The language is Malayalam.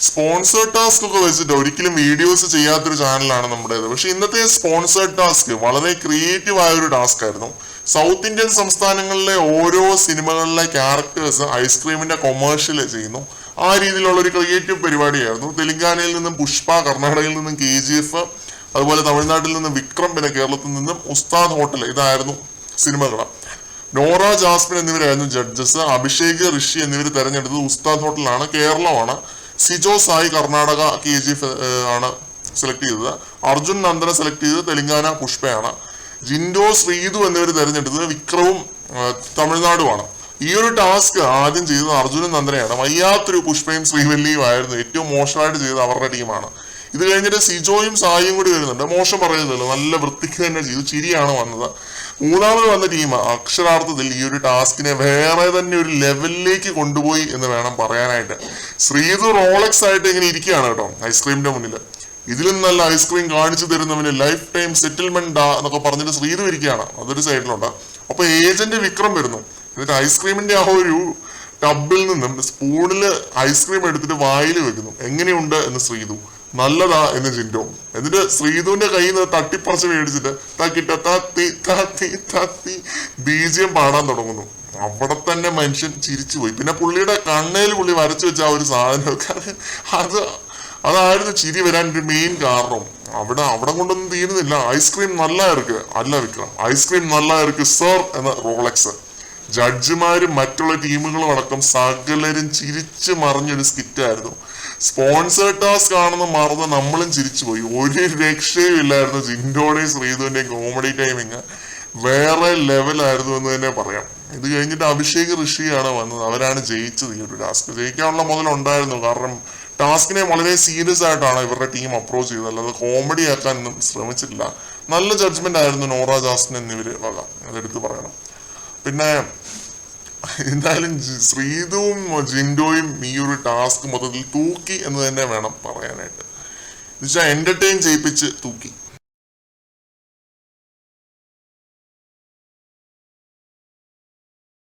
സ്പോൺസേർഡ് ടാസ്ക് ഒക്കെ വെച്ചിട്ട് ഒരിക്കലും വീഡിയോസ് ചെയ്യാത്തൊരു ചാനലാണ് നമ്മുടേത്. പക്ഷെ ഇന്നത്തെ സ്പോൺസേർഡ് ടാസ്ക് വളരെ ക്രിയേറ്റീവ് ആയ ഒരു ടാസ്ക് ആയിരുന്നു. സൗത്ത് ഇന്ത്യൻ സംസ്ഥാനങ്ങളിലെ ഓരോ സിനിമകളിലെ ക്യാരക്ടേഴ്സ് ഐസ്ക്രീമിന്റെ കൊമേഴ്ഷ്യൽ ചെയ്യുന്നു. ആ രീതിയിലുള്ള ഒരു ക്രിയേറ്റീവ് പരിപാടിയായിരുന്നു. തെലങ്കാനയിൽ നിന്നും പുഷ്പ, കർണാടകയിൽ നിന്നും KGF, അതുപോലെ തമിഴ്നാട്ടിൽ നിന്നും വിക്രം, പിന്നെ കേരളത്തിൽ നിന്നും ഉസ്താദ് ഹോട്ടൽ. ഇതായിരുന്നു സിനിമകൾ. നോറ, ജാസ്മിൻ എന്നിവരായിരുന്നു ജഡ്ജസ്. അഭിഷേക്, ഋഷി എന്നിവർ തെരഞ്ഞെടുത്തത് ഉസ്താദ് ഹോട്ടലാണ്, കേരളമാണ്. സിജോ സായി കർണാടക, KGF ആണ് സെലക്ട് ചെയ്തത്. അർജുൻ നന്ദന സെലക്ട് ചെയ്തത് തെലങ്കാന പുഷ്പയാണ്. ജിൻഡോ, ശ്രീതു എന്നിവർ തെരഞ്ഞെടുത്തത് വിക്രവും തമിഴ്നാടുമാണ്. ഈ ഒരു ടാസ്ക് ആദ്യം ചെയ്തത് അർജുനും നന്ദനയാണ്. വയ്യാത്തൊരു പുഷ്പയും ശ്രീവല്ലിയും ആയിരുന്നു ഏറ്റവും മോശമായിട്ട് ചെയ്തത് അവരുടെ ടീമാണ്. ഇത് കഴിഞ്ഞിട്ട് സിജോയും സായിയും കൂടി വരുന്നുണ്ട്. മോശം പറയുന്നില്ലല്ലോ, നല്ല വൃത്തിക്ക് തന്നെ ചെയ്തു, ചിരിയാണ് വന്നത്. മൂന്നാമത് വന്ന ടീം അക്ഷരാർത്ഥത്തിൽ ഈ ഒരു ടാസ്കിനെ വേറെ തന്നെ ഒരു ലെവലിലേക്ക് കൊണ്ടുപോയി എന്ന് വേണം പറയാനായിട്ട്. ശ്രീതു റോളക്സ് ആയിട്ട് ഇങ്ങനെ ഇരിക്കുകയാണ് കേട്ടോ ഐസ്ക്രീമിന്റെ മുന്നിൽ. ഇതിലും നല്ല ഐസ്ക്രീം കാണിച്ചു തരുന്നവന് ലൈഫ് ടൈം സെറ്റിൽമെന്റ് എന്നൊക്കെ പറഞ്ഞിട്ട് ശ്രീതു ഇരിക്കുകയാണ്. അതൊരു സൈഡിലുണ്ട്. അപ്പൊ ഏജന്റ് വിക്രം വരുന്നു. എന്നിട്ട് ഐസ്ക്രീമിന്റെ ആ ഒരു ടബിൽ നിന്നും സ്പൂണില് ഐസ്ക്രീം എടുത്തിട്ട് വായിൽ വെക്കുന്നു. എങ്ങനെയുണ്ട് എന്ന് ശ്രീതു. നല്ലതാ എന്ന് ജിൻഡോ. എന്നിട്ട് ശ്രീതുവിന്റെ കയ്യിൽ നിന്ന് തട്ടിപ്പറിച്ച് മേടിച്ചിട്ട് തക്കിട്ട തത്തി തത്തി തത്തി BGM പാടാൻ തുടങ്ങുന്നു. അവിടെ തന്നെ മനുഷ്യൻ ചിരിച്ചുപോയി. പിന്നെ പുള്ളിയുടെ കണ്ണയിൽ പുള്ളി വരച്ചു വെച്ച ആ ഒരു സാധനമൊക്കെ അതായിരുന്നു ചിരി വരാൻ ഒരു മെയിൻ കാരണം. അവിടെ കൊണ്ടൊന്നും തീരുന്നില്ല. ഐസ്ക്രീം നല്ല ഇருக்கு അല്ല വിക്രം, ഐസ്ക്രീം നല്ല ഇருக்கு സർ എന്ന റോളക്സ്. ജഡ്ജിമാരും മറ്റുള്ള ടീമുകളും അടക്കം സകലരും ചിരിച്ചു മറിഞ്ഞൊരു സ്കിറ്റായിരുന്നു. സ്പോൺസേർഡ് ടാസ്ക് ആണെന്ന് മറന്ന് നമ്മളും ചിരിച്ചുപോയി. ഒരു രക്ഷയും ഇല്ലായിരുന്നു. ജിൻഡോയുടെയും ശ്രീധുവിന്റെയും കോമഡി ടൈമിങ് വേറെ ലെവലായിരുന്നു എന്ന് തന്നെ പറയാം. ഇത് കഴിഞ്ഞിട്ട് അഭിഷേക്, ഋഷിയാണ് വന്നത്. അവരാണ് ജയിച്ചത് ഈ ഒരു ടാസ്ക്. ജയിക്കാനുള്ള മുതലുണ്ടായിരുന്നു. കാരണം ടാസ്കിനെ വളരെ സീരിയസ് ആയിട്ടാണ് ഇവരുടെ ടീം അപ്രോച്ച് ചെയ്തത്, അല്ലാതെ കോമഡി ആക്കാനൊന്നും ശ്രമിച്ചിട്ടില്ല. നല്ല ജഡ്ജ്മെന്റ് ആയിരുന്നു നോറ, ജാസ്മിൻ എന്നിവര് വക, അതെടുത്ത് പറയണം. പിന്നെ എന്തായാലും ശ്രീതുവും ജിൻഡോയും ഈ ഒരു ടാസ്ക് മൊത്തത്തിൽ തൂക്കി എന്ന് തന്നെ വേണം പറയാനായിട്ട്. എന്നുവെച്ചാൽ എന്റർടൈൻ ചെയ്യിപ്പിച്ച് തൂക്കി.